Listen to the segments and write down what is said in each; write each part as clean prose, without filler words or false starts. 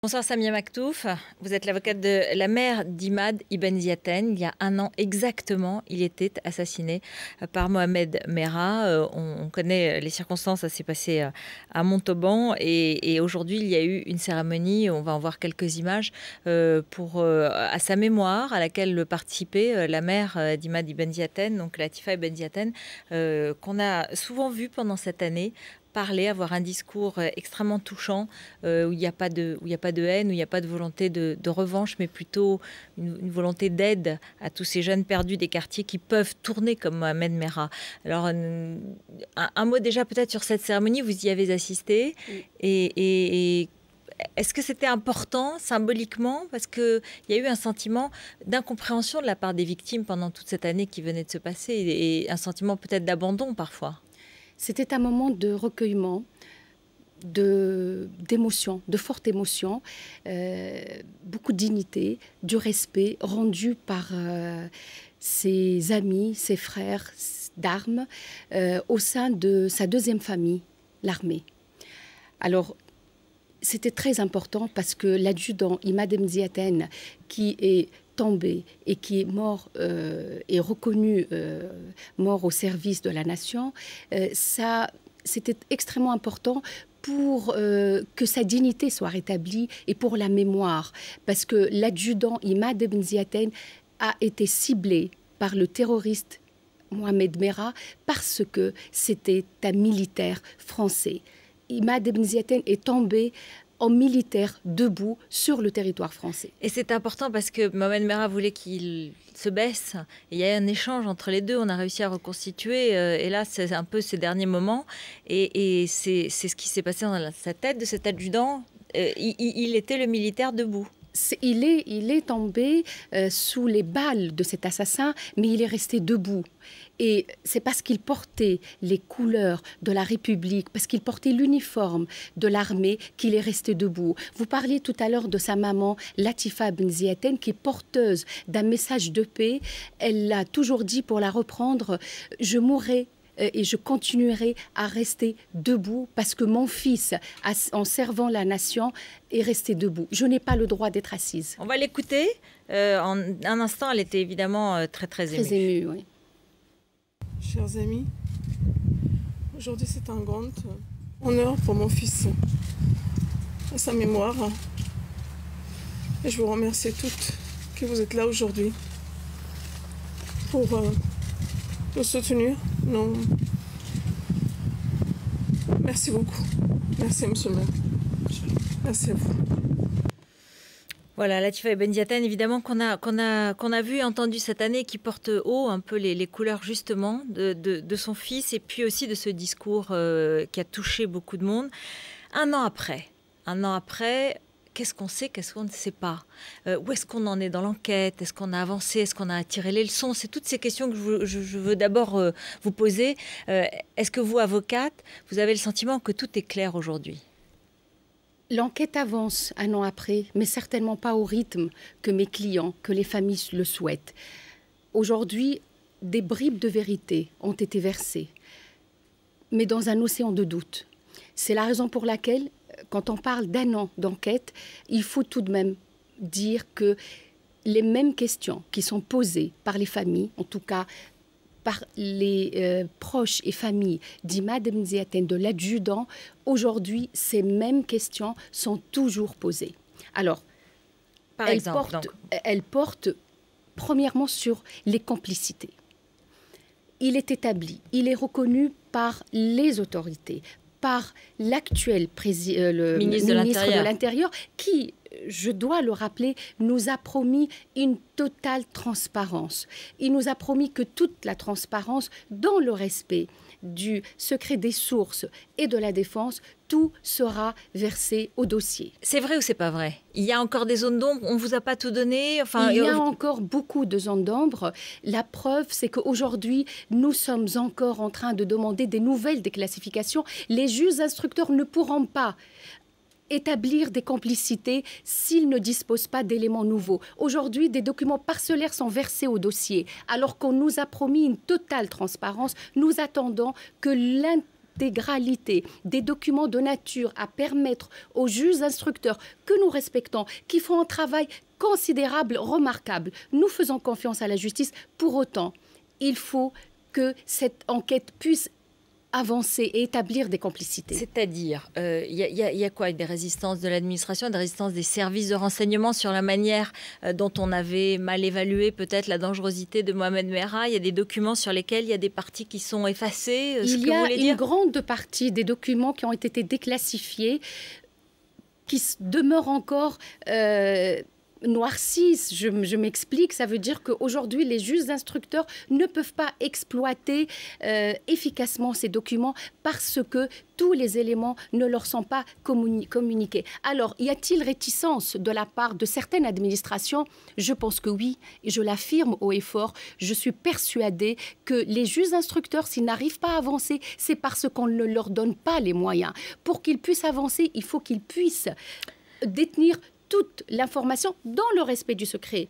Bonsoir Samia Maktouf, vous êtes l'avocate de la mère d'Imad Ibn Ziaten. Il y a un an exactement, il était assassiné par Mohamed Merah. On connaît les circonstances, ça s'est passé à Montauban et aujourd'hui il y a eu une cérémonie, on va en voir quelques images, à sa mémoire à laquelle participait la mère d'Imad Ibn Ziaten, donc Latifa Ibn Ziaten, qu'on a souvent vu pendant cette année parler, avoir un discours extrêmement touchant, où il n'y a pas de haine, où il n'y a pas de volonté de revanche, mais plutôt une volonté d'aide à tous ces jeunes perdus des quartiers qui peuvent tourner comme Mohamed Merah. Alors, un mot déjà peut-être sur cette cérémonie, vous y avez assisté, oui. Et est-ce que c'était important symboliquement? Parce qu'il y a eu un sentiment d'incompréhension de la part des victimes pendant toute cette année qui venait de se passer, et un sentiment peut-être d'abandon parfois. C'était un moment de recueillement, d'émotion, de forte émotion, beaucoup de dignité, du respect rendu par ses amis, ses frères d'armes au sein de sa deuxième famille, l'armée. Alors, c'était très important parce que l'adjudant Imad Ibn Ziaten, qui est tombé et qui est mort et reconnu mort au service de la nation, c'était extrêmement important pour que sa dignité soit rétablie et pour la mémoire, parce que l'adjudant Imad Ibn Ziaten a été ciblé par le terroriste Mohamed Merah parce que c'était un militaire français. Imad Ibn Ziaten est tombé en militaire debout sur le territoire français. Et c'est important parce que Mohamed Merah voulait qu'il se baisse. Et il y a un échange entre les deux. On a réussi à reconstituer. Et là, c'est un peu ces derniers moments. Et c'est ce qui s'est passé dans sa tête de cet adjudant. Il était le militaire debout. Il est tombé sous les balles de cet assassin, mais il est resté debout. Et c'est parce qu'il portait les couleurs de la République, parce qu'il portait l'uniforme de l'armée qu'il est resté debout. Vous parliez tout à l'heure de sa maman, Latifa Ibn Ziaten, qui est porteuse d'un message de paix. Elle l'a toujours dit, pour la reprendre, « Je mourrai et je continuerai à rester debout parce que mon fils, en servant la nation, est resté debout. Je n'ai pas le droit d'être assise. » On va l'écouter. En un instant, elle était évidemment très émue. Très émue, oui. Chers amis, aujourd'hui c'est un grand honneur pour mon fils, à sa mémoire. Et je vous remercie toutes que vous êtes là aujourd'hui pour le soutenir. Non. Merci beaucoup. Merci, monsieur le maire. Merci à vous. Voilà, Latifa Ibn Ziaten, évidemment, qu'on a vu et entendu cette année, qui porte haut un peu les couleurs justement de son fils, et puis aussi de ce discours qui a touché beaucoup de monde. Un an après, qu'est-ce qu'on sait, qu'est-ce qu'on ne sait pas? Où est-ce qu'on en est dans l'enquête? Est-ce qu'on a avancé? Est-ce qu'on a tiré les leçons? C'est toutes ces questions que je veux d'abord vous poser. Est-ce que vous, avocate, vous avez le sentiment que tout est clair aujourd'hui? L'enquête avance un an après, mais certainement pas au rythme que mes clients, que les familles le souhaitent. Aujourd'hui, des bribes de vérité ont été versées, mais dans un océan de doute. C'est la raison pour laquelle, quand on parle d'un an d'enquête, il faut tout de même dire que les mêmes questions qui sont posées par les familles, en tout cas par les proches et familles d'Imad Ibn Ziaten, de l'adjudant, aujourd'hui, ces mêmes questions sont toujours posées. Alors, elles portent premièrement sur les complicités. Il est établi, il est reconnu par les autorités, par l'actuel ministre de l'Intérieur, qui, je dois le rappeler, nous a promis une totale transparence. Il nous a promis que toute la transparence, dans le respect du secret des sources et de la défense, tout sera versé au dossier. C'est vrai ou c'est pas vrai? Il y a encore des zones d'ombre, on vous a pas tout donné? Enfin, il y a encore beaucoup de zones d'ombre. La preuve, c'est qu'aujourd'hui, nous sommes encore en train de demander des nouvelles déclassifications. Les juges instructeurs ne pourront pas établir des complicités s'ils ne disposent pas d'éléments nouveaux. Aujourd'hui, des documents parcellaires sont versés au dossier, alors qu'on nous a promis une totale transparence. Nous attendons que l'intégralité des documents de nature à permettre aux juges instructeurs que nous respectons, qui font un travail considérable, remarquable. Nous faisons confiance à la justice. Pour autant, il faut que cette enquête puisse avancer et établir des complicités. C'est-à-dire, il y a quoi? Des résistances de l'administration, des résistances des services de renseignement sur la manière dont on avait mal évalué peut-être la dangerosité de Mohamed Merah. Il y a des documents sur lesquels il y a des parties qui sont effacées. Il y a une grande partie des documents qui ont été déclassifiés, qui demeurent encore noircissent. Je m'explique, ça veut dire qu'aujourd'hui, les juges instructeurs ne peuvent pas exploiter efficacement ces documents parce que tous les éléments ne leur sont pas communiqués. Alors, y a-t-il réticence de la part de certaines administrations? Je pense que oui, et je l'affirme haut et fort. Je suis persuadée que les juges instructeurs, s'ils n'arrivent pas à avancer, c'est parce qu'on ne leur donne pas les moyens. Pour qu'ils puissent avancer, il faut qu'ils puissent détenir toute l'information dans le respect du secret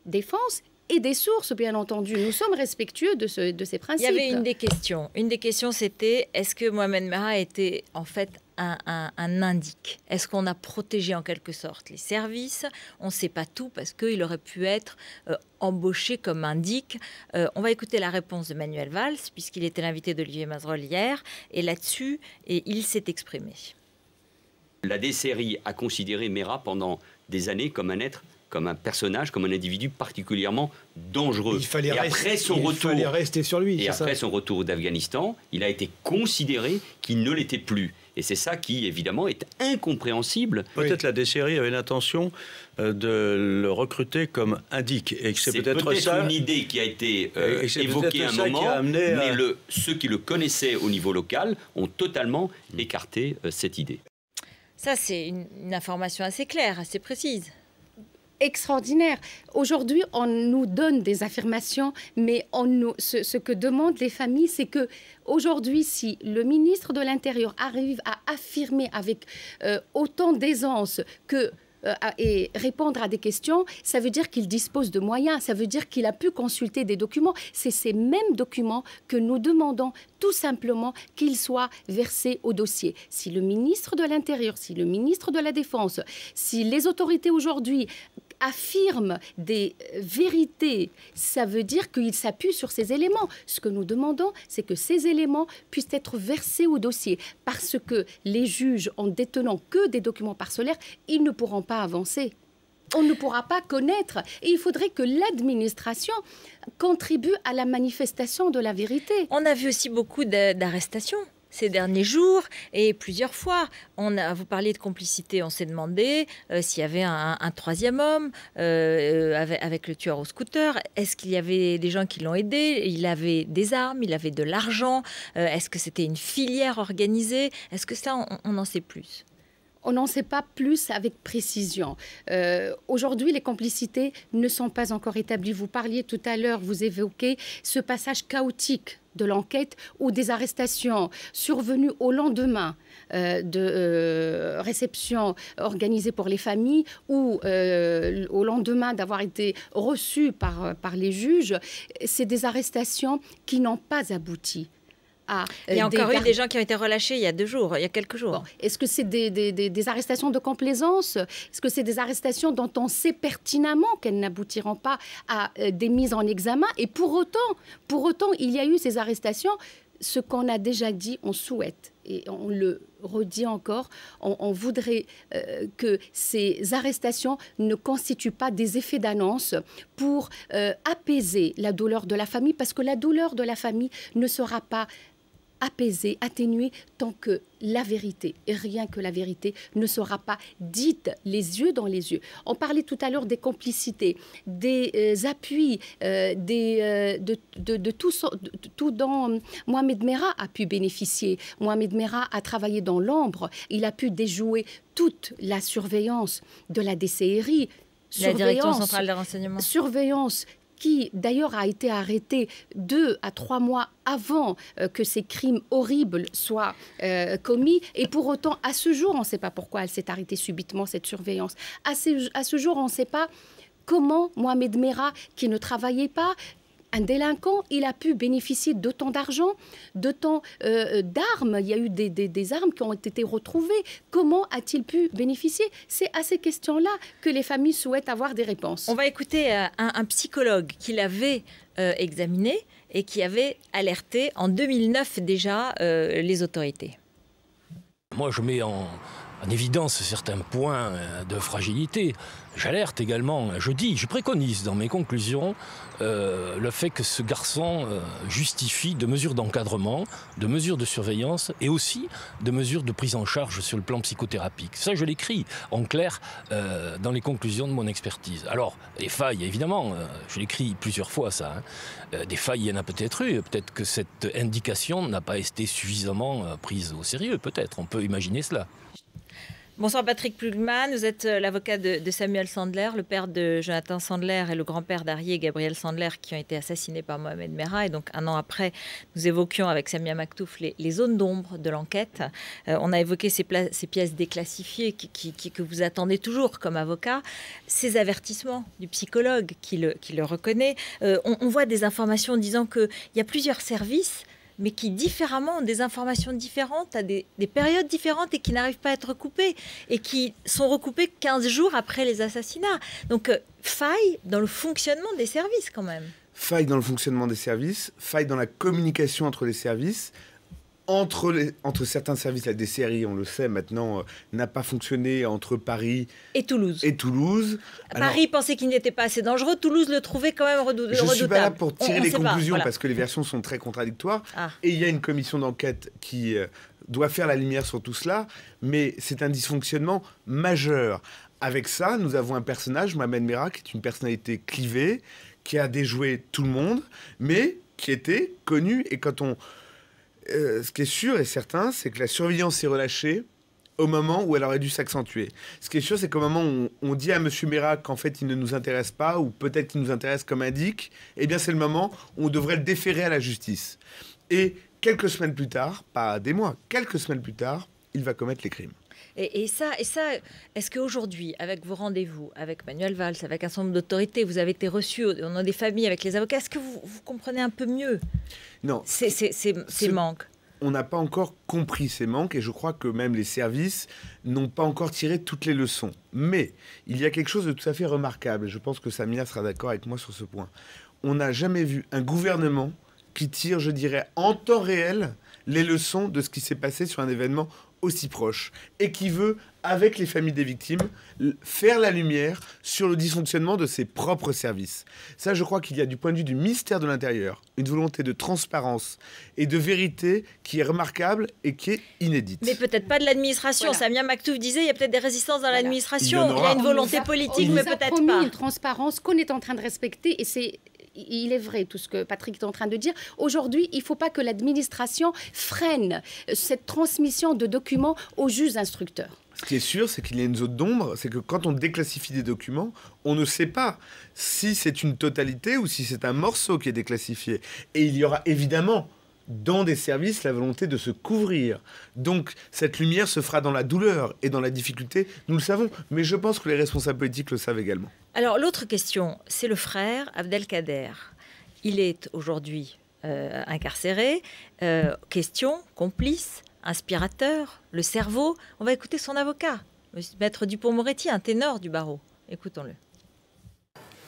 défense et des sources, bien entendu. Nous sommes respectueux de ces principes. Il y avait une des questions. Une des questions, c'était est-ce que Mohamed Merah était en fait un indique? Est-ce qu'on a protégé en quelque sorte les services? On ne sait pas tout parce qu'il aurait pu être embauché comme indique. On va écouter la réponse de Manuel Valls, puisqu'il était l'invité d'Olivier Mazerolle hier. Et là-dessus, il s'est exprimé. La DCRI a considéré Merah pendant des années comme un être, comme un personnage, comme un individu particulièrement dangereux. Il fallait rester sur lui. Et après son retour d'Afghanistan, il a été considéré qu'il ne l'était plus. Et c'est ça qui, évidemment, est incompréhensible. Peut-être la DCRI avait l'intention de le recruter comme indique. Et c'est peut-être ça une idée qui a été évoquée à un moment, mais ceux qui le connaissaient au niveau local ont totalement écarté cette idée. Ça, c'est une information assez claire, assez précise. Extraordinaire. Aujourd'hui, on nous donne des affirmations, mais ce que demandent les familles, c'est que aujourd'hui, si le ministre de l'Intérieur arrive à affirmer avec autant d'aisance et répondre à des questions, ça veut dire qu'il dispose de moyens, ça veut dire qu'il a pu consulter des documents. C'est ces mêmes documents que nous demandons tout simplement qu'ils soient versés au dossier. Si le ministre de l'Intérieur, si le ministre de la Défense, si les autorités aujourd'hui affirment des vérités, ça veut dire qu'ils s'appuient sur ces éléments. Ce que nous demandons, c'est que ces éléments puissent être versés au dossier, parce que les juges, en détenant que des documents parcellaires, ils ne pourront pas avancer. On ne pourra pas connaître. Et il faudrait que l'administration contribue à la manifestation de la vérité. On a vu aussi beaucoup d'arrestations ces derniers jours, et plusieurs fois, vous parliez de complicité, on s'est demandé s'il y avait un troisième homme avec le tueur au scooter. Est-ce qu'il y avait des gens qui l'ont aidé? Il avait des armes, il avait de l'argent. Est-ce que c'était une filière organisée? Est-ce que ça, on n'en sait plus? On n'en sait pas plus avec précision. Aujourd'hui, les complicités ne sont pas encore établies. Vous parliez tout à l'heure, vous évoquez ce passage chaotique de l'enquête ou des arrestations survenues au lendemain de réceptions organisées pour les familles ou au lendemain d'avoir été reçues par les juges. C'est des arrestations qui n'ont pas abouti. Il y a encore eu des gens qui ont été relâchés il y a quelques jours. Bon, est-ce que c'est des arrestations de complaisance? Est-ce que c'est des arrestations dont on sait pertinemment qu'elles n'aboutiront pas à des mises en examen? Et pour autant, il y a eu ces arrestations. Ce qu'on a déjà dit, on souhaite, et on le redit encore, on voudrait que ces arrestations ne constituent pas des effets d'annonce pour apaiser la douleur de la famille, parce que la douleur de la famille ne sera pas apaisée, atténuée, tant que la vérité, et rien que la vérité, ne sera pas dite les yeux dans les yeux. On parlait tout à l'heure des complicités, des appuis, de tout dont Mohamed Merah a pu bénéficier. Mohamed Merah a travaillé dans l'ombre, il a pu déjouer toute la surveillance de la DCRI. La Direction centrale de renseignement. Surveillance qui d'ailleurs a été arrêtée 2 à 3 mois avant que ces crimes horribles soient commis. Et pour autant, à ce jour, on ne sait pas pourquoi elle s'est arrêtée subitement, cette surveillance. À ce jour, on ne sait pas comment Mohamed Merah, qui ne travaillait pas, Un délinquant, il a pu bénéficier d'autant d'argent, d'autant d'armes. Il y a eu des armes qui ont été retrouvées. Comment a-t-il pu bénéficier? C'est à ces questions-là que les familles souhaitent avoir des réponses. On va écouter un psychologue qui l'avait examiné et qui avait alerté en 2009 déjà les autorités. Moi, je mets en évidence certains points de fragilité. J'alerte également, je préconise dans mes conclusions le fait que ce garçon justifie de mesures d'encadrement, de mesures de surveillance et aussi de mesures de prise en charge sur le plan psychothérapique. Ça, je l'écris en clair dans les conclusions de mon expertise. Alors, les failles, évidemment, je l'écris plusieurs fois ça. Des failles, il y en a peut-être eu. Peut-être que cette indication n'a pas été suffisamment prise au sérieux, peut-être. On peut imaginer cela. Bonsoir Patrick Plugman, vous êtes l'avocat de Samuel Sandler, le père de Jonathan Sandler et le grand-père d'Harry et Gabriel Sandler qui ont été assassinés par Mohamed Merah. Et donc un an après, nous évoquions avec Samia Maktouf les zones d'ombre de l'enquête. On a évoqué ces pièces déclassifiées que vous attendez toujours comme avocat. Ces avertissements du psychologue qui le reconnaît. On voit des informations disant qu'il y a plusieurs services mais qui différemment ont des informations différentes, à des périodes différentes et qui n'arrivent pas à être recoupées et qui sont recoupées 15 jours après les assassinats. Donc, faille dans le fonctionnement des services quand même. Faille dans le fonctionnement des services, faille dans la communication entre les services. Entre certains services, la DCRI, on le sait maintenant, n'a pas fonctionné entre Paris et Toulouse. Paris pensait qu'il n'était pas assez dangereux, Toulouse le trouvait quand même redoutable. Je ne suis pas là pour tirer les conclusions voilà. Parce que les versions sont très contradictoires. Et il y a une commission d'enquête qui doit faire la lumière sur tout cela, mais c'est un dysfonctionnement majeur. Avec ça, nous avons un personnage, Mohamed Merah, qui est une personnalité clivée, qui a déjoué tout le monde, mais qui était connu. Et quand on... ce qui est sûr et certain, c'est que la surveillance s'est relâchée au moment où elle aurait dû s'accentuer. Ce qui est sûr, c'est qu'au moment où on dit à M. Merah qu'en fait il ne nous intéresse pas, ou peut-être qu'il nous intéresse comme indique, eh bien c'est le moment où on devrait le déférer à la justice. Et quelques semaines plus tard, pas des mois, quelques semaines plus tard, il va commettre les crimes. Et ça, est-ce qu'aujourd'hui, avec vos rendez-vous, avec Manuel Valls, avec un certain nombre d'autorités, vous avez été reçus, on a des familles avec les avocats, est-ce que vous comprenez un peu mieux ces manques? On n'a pas encore compris ces manques et je crois que même les services n'ont pas encore tiré toutes les leçons. Mais il y a quelque chose de tout à fait remarquable et je pense que Samia sera d'accord avec moi sur ce point. On n'a jamais vu un gouvernement qui tire, je dirais, en temps réel les leçons de ce qui s'est passé sur un événement aussi proche et qui veut, avec les familles des victimes, faire la lumière sur le dysfonctionnement de ses propres services. Ça, je crois qu'il y a du point de vue du ministère de l'Intérieur une volonté de transparence et de vérité qui est remarquable et qui est inédite. Mais peut-être pas de l'administration. Voilà. Samia Maktouf disait il y a peut-être des résistances dans l'administration. Il y a une volonté politique, mais peut-être pas. On nous a promis une transparence qu'on est en train de respecter et c'est... Il est vrai tout ce que Patrick est en train de dire. Aujourd'hui, il ne faut pas que l'administration freine cette transmission de documents aux juges instructeurs. Ce qui est sûr, c'est qu'il y a une zone d'ombre, c'est que quand on déclassifie des documents, on ne sait pas si c'est une totalité ou si c'est un morceau qui est déclassifié. Et il y aura évidemment dans des services la volonté de se couvrir. Donc cette lumière se fera dans la douleur et dans la difficulté, nous le savons. Mais je pense que les responsables politiques le savent également. Alors l'autre question, c'est le frère Abdelkader. Il est aujourd'hui incarcéré. Question, complice, inspirateur, le cerveau. On va écouter son avocat, Maître Dupond-Moretti, un ténor du barreau. Écoutons-le.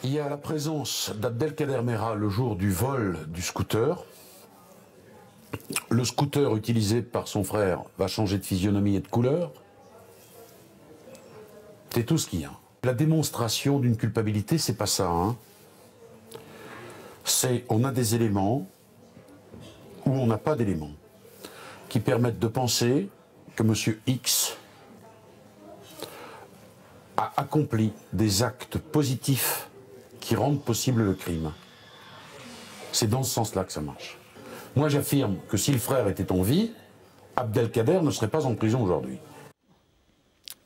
Il y a la présence d'Abdelkader Merah le jour du vol du scooter. Le scooter utilisé par son frère va changer de physionomie et de couleur. C'est tout ce qu'il y a. La démonstration d'une culpabilité, c'est pas ça. Hein. C'est on a des éléments ou on n'a pas d'éléments qui permettent de penser que M. X a accompli des actes positifs qui rendent possible le crime. C'est dans ce sens-là que ça marche. Moi, j'affirme que si le frère était en vie, Abdelkader ne serait pas en prison aujourd'hui.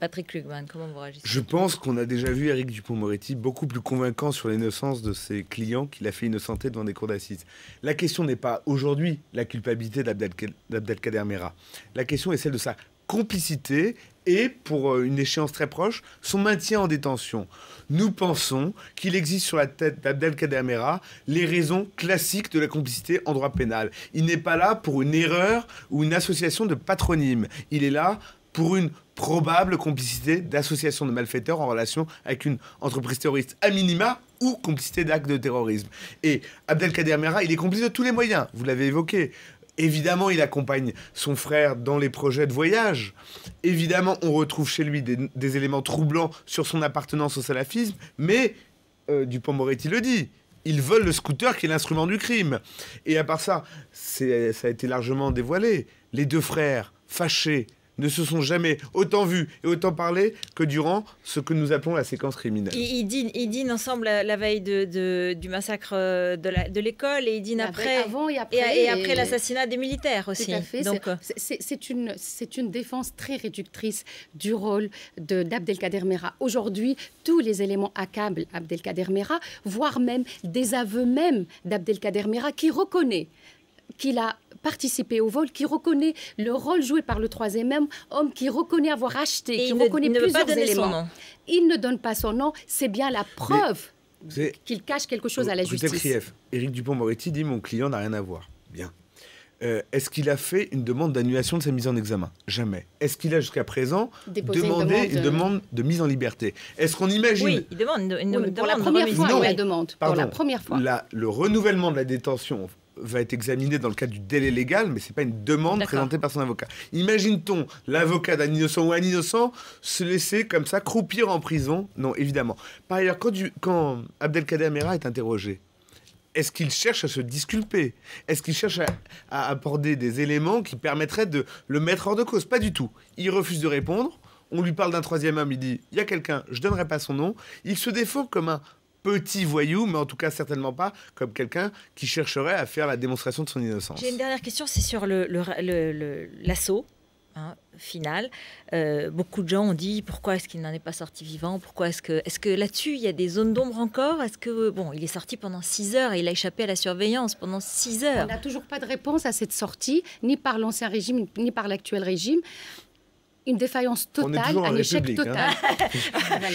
Patrick Plugman, comment vous réagissez? Je pense qu'on a déjà vu Éric Dupond-Moretti beaucoup plus convaincant sur l'innocence de ses clients qu'il a fait innocenter devant des cours d'assises. La question n'est pas aujourd'hui la culpabilité d'Abdelkader Merah. La question est celle de sa complicité et, pour une échéance très proche, son maintien en détention. Nous pensons qu'il existe sur la tête d'Abdelkader Merah les raisons classiques de la complicité en droit pénal. Il n'est pas là pour une erreur ou une association de patronyme. Il est là pour une probable complicité d'association de malfaiteurs en relation avec une entreprise terroriste à minima ou complicité d'actes de terrorisme. Et Abdelkader Merah, il est complice de tous les moyens, vous l'avez évoqué. Évidemment, il accompagne son frère dans les projets de voyage. Évidemment, on retrouve chez lui des éléments troublants sur son appartenance au salafisme. Mais, Dupond-Moretti le dit, il vole le scooter qui est l'instrument du crime. Et à part ça, ça a été largement dévoilé. Les deux frères, fâchés, ne se sont jamais autant vus et autant parlé que durant ce que nous appelons la séquence criminelle. Ils dînent ensemble la veille du massacre de l'école et ils dînent avant et après l'assassinat des militaires aussi. Tout à fait. Donc, c'est une défense très réductrice du rôle d'Abdelkader Merah. Aujourd'hui, tous les éléments accablent Abdelkader Merah, voire même des aveux même d'Abdelkader Merah qui reconnaît qu'il a participé au vol, qui reconnaît le rôle joué par le troisième homme, qui reconnaît avoir acheté, qui reconnaît plusieurs éléments. Il ne donne pas son nom, c'est bien la preuve qu'il cache quelque chose à la justice. Éric Dupond-Moretti dit « Mon client n'a rien à voir ». Bien. Est-ce qu'il a fait une demande d'annulation de sa mise en examen? Jamais. Est-ce qu'il a jusqu'à présent demandé une demande de mise en liberté? Est-ce qu'on imagine... Oui, il demande une demande pour la première fois. Non, la demande. Pour la première fois. Le renouvellement de la détention va être examiné dans le cadre du délai légal, mais ce n'est pas une demande présentée par son avocat. Imagine-t-on l'avocat d'un innocent ou un innocent se laisser comme ça croupir en prison? Non, évidemment. Par ailleurs, quand Abdelkader Merah est interrogé, est-ce qu'il cherche à se disculper? Est-ce qu'il cherche à apporter des éléments qui permettraient de le mettre hors de cause? Pas du tout. Il refuse de répondre. On lui parle d'un troisième homme, il dit « Il y a quelqu'un, je ne donnerai pas son nom ». Il se défend comme un petit voyou, mais en tout cas certainement pas comme quelqu'un qui chercherait à faire la démonstration de son innocence. J'ai une dernière question, c'est sur l'assaut final. Beaucoup de gens ont dit pourquoi est-ce qu'il n'en est pas sorti vivant? Pourquoi est-ce que là-dessus il y a des zones d'ombre encore? Est-ce que il est sorti pendant 6 heures et il a échappé à la surveillance pendant 6 heures? On n'a toujours pas de réponse à cette sortie, ni par l'ancien régime, ni par l'actuel régime. Une défaillance totale, un échec total.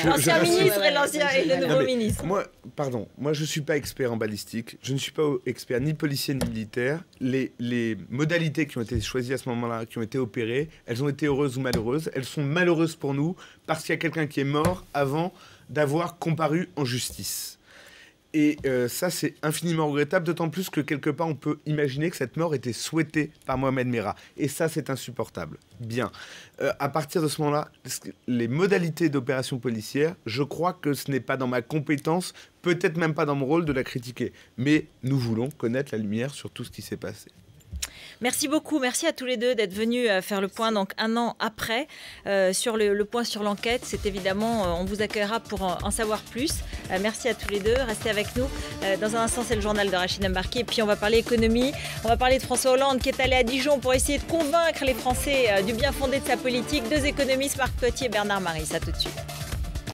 L'ancien ministre et le nouveau ministre. Moi, je ne suis pas expert en balistique. Je ne suis pas expert ni policier ni militaire. Les modalités qui ont été choisies à ce moment-là, qui ont été opérées, elles ont été heureuses ou malheureuses. Elles sont malheureuses pour nous parce qu'il y a quelqu'un qui est mort avant d'avoir comparu en justice. Et ça, c'est infiniment regrettable, d'autant plus que quelque part, on peut imaginer que cette mort était souhaitée par Mohamed Merah. Et ça, c'est insupportable. Bien. À partir de ce moment-là, les modalités d'opération policière, je crois que ce n'est pas dans ma compétence, peut-être même pas dans mon rôle de la critiquer. Mais nous voulons connaître la lumière sur tout ce qui s'est passé. Merci beaucoup, merci à tous les deux d'être venus faire le point donc 1 an après sur le point sur l'enquête. C'est évidemment, on vous accueillera pour en savoir plus. Merci à tous les deux, restez avec nous. Dans un instant, c'est le journal de Rachid Embarki et puis on va parler économie. On va parler de François Hollande qui est allé à Dijon pour essayer de convaincre les Français du bien fondé de sa politique. 2 économistes, Marc Coty et Bernard Maris. À tout de suite.